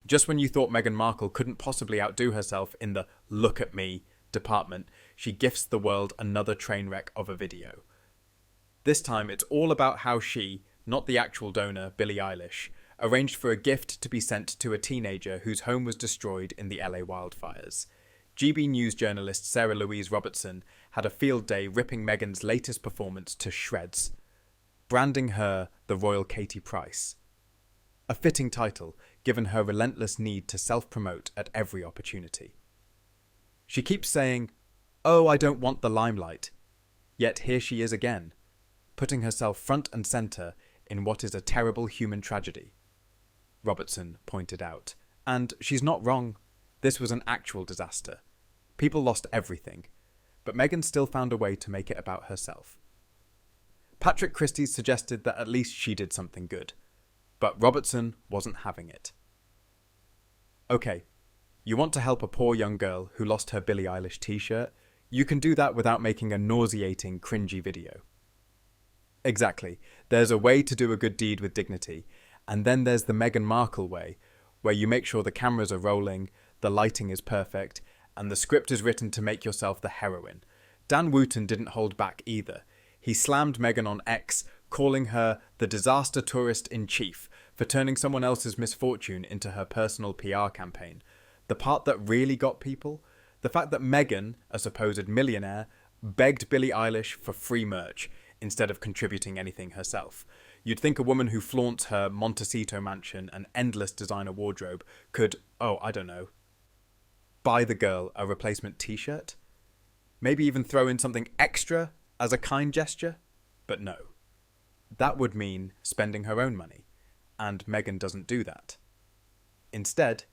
Just when you thought Meghan Markle couldn't possibly outdo herself in the "look at me" department, she gifts the world another train wreck of a video. This time it's all about how she, not the actual donor, Billie Eilish, arranged for a gift to be sent to a teenager whose home was destroyed in the LA wildfires. GB News journalist Sarah-Louise Robertson had a field day ripping Meghan's latest performance to shreds, branding her the Royal Katie Price. A fitting title, given her relentless need to self-promote at every opportunity. She keeps saying, "Oh, I don't want the limelight." Yet here she is again, putting herself front and centre in what is a terrible human tragedy, Robertson pointed out. And she's not wrong. This was an actual disaster. People lost everything, but Meghan still found a way to make it about herself. Patrick Christie's suggested that at least she did something good, but Robertson wasn't having it. Okay, you want to help a poor young girl who lost her Billie Eilish t-shirt? You can do that without making a nauseating, cringy video. Exactly, there's a way to do a good deed with dignity, and then there's the Meghan Markle way, where you make sure the cameras are rolling, the lighting is perfect, and the script is written to make yourself the heroine. Dan Wooten didn't hold back either. He slammed Meghan on X, calling her the disaster tourist-in-chief for turning someone else's misfortune into her personal PR campaign. The part that really got people? The fact that Meghan, a supposed millionaire, begged Billie Eilish for free merch instead of contributing anything herself. You'd think a woman who flaunts her Montecito mansion and endless designer wardrobe could, buy the girl a replacement t-shirt? Maybe even throw in something extra as a kind gesture? But no. That would mean spending her own money, and Meghan doesn't do that. Instead,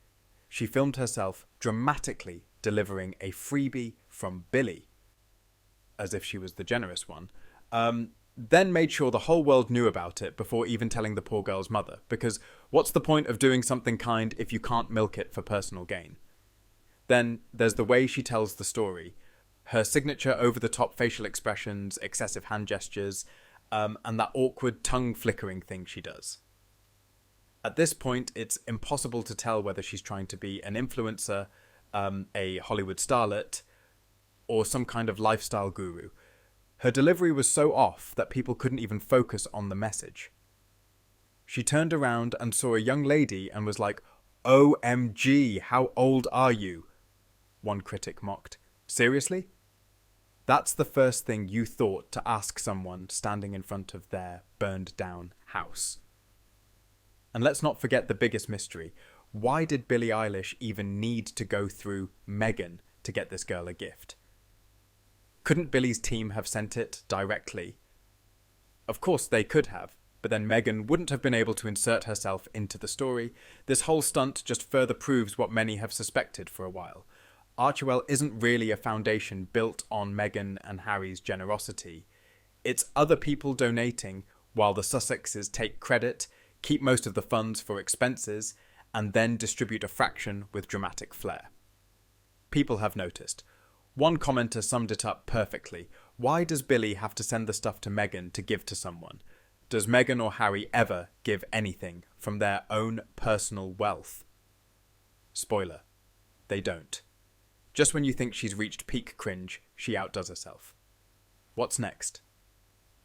she filmed herself dramatically delivering a freebie from Billie, as if she was the generous one, then made sure the whole world knew about it before even telling the poor girl's mother, because what's the point of doing something kind if you can't milk it for personal gain? Then there's the way she tells the story, her signature over-the-top facial expressions, excessive hand gestures, and that awkward tongue-flickering thing she does. At this point, it's impossible to tell whether she's trying to be an influencer, a Hollywood starlet, or some kind of lifestyle guru. Her delivery was so off that people couldn't even focus on the message. She turned around and saw a young lady and was like, "OMG, how old are you?" one critic mocked. Seriously? That's the first thing you thought to ask someone standing in front of their burned down house. And let's not forget the biggest mystery. Why did Billie Eilish even need to go through Meghan to get this girl a gift? Couldn't Billie's team have sent it directly? Of course they could have, but then Meghan wouldn't have been able to insert herself into the story. This whole stunt just further proves what many have suspected for a while. Archie isn't really a foundation built on Meghan and Harry's generosity. It's other people donating while the Sussexes take credit, keep most of the funds for expenses, and then distribute a fraction with dramatic flair. People have noticed. One commenter summed it up perfectly. Why does Billie have to send the stuff to Meghan to give to someone? Does Meghan or Harry ever give anything from their own personal wealth? Spoiler, they don't. Just when you think she's reached peak cringe, she outdoes herself. What's next?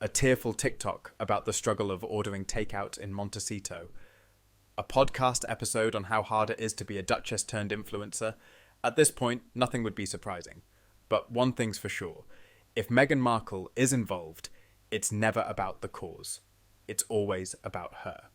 A tearful TikTok about the struggle of ordering takeout in Montecito. A podcast episode on how hard it is to be a duchess turned influencer. At this point, nothing would be surprising. But one thing's for sure. If Meghan Markle is involved, it's never about the cause. It's always about her.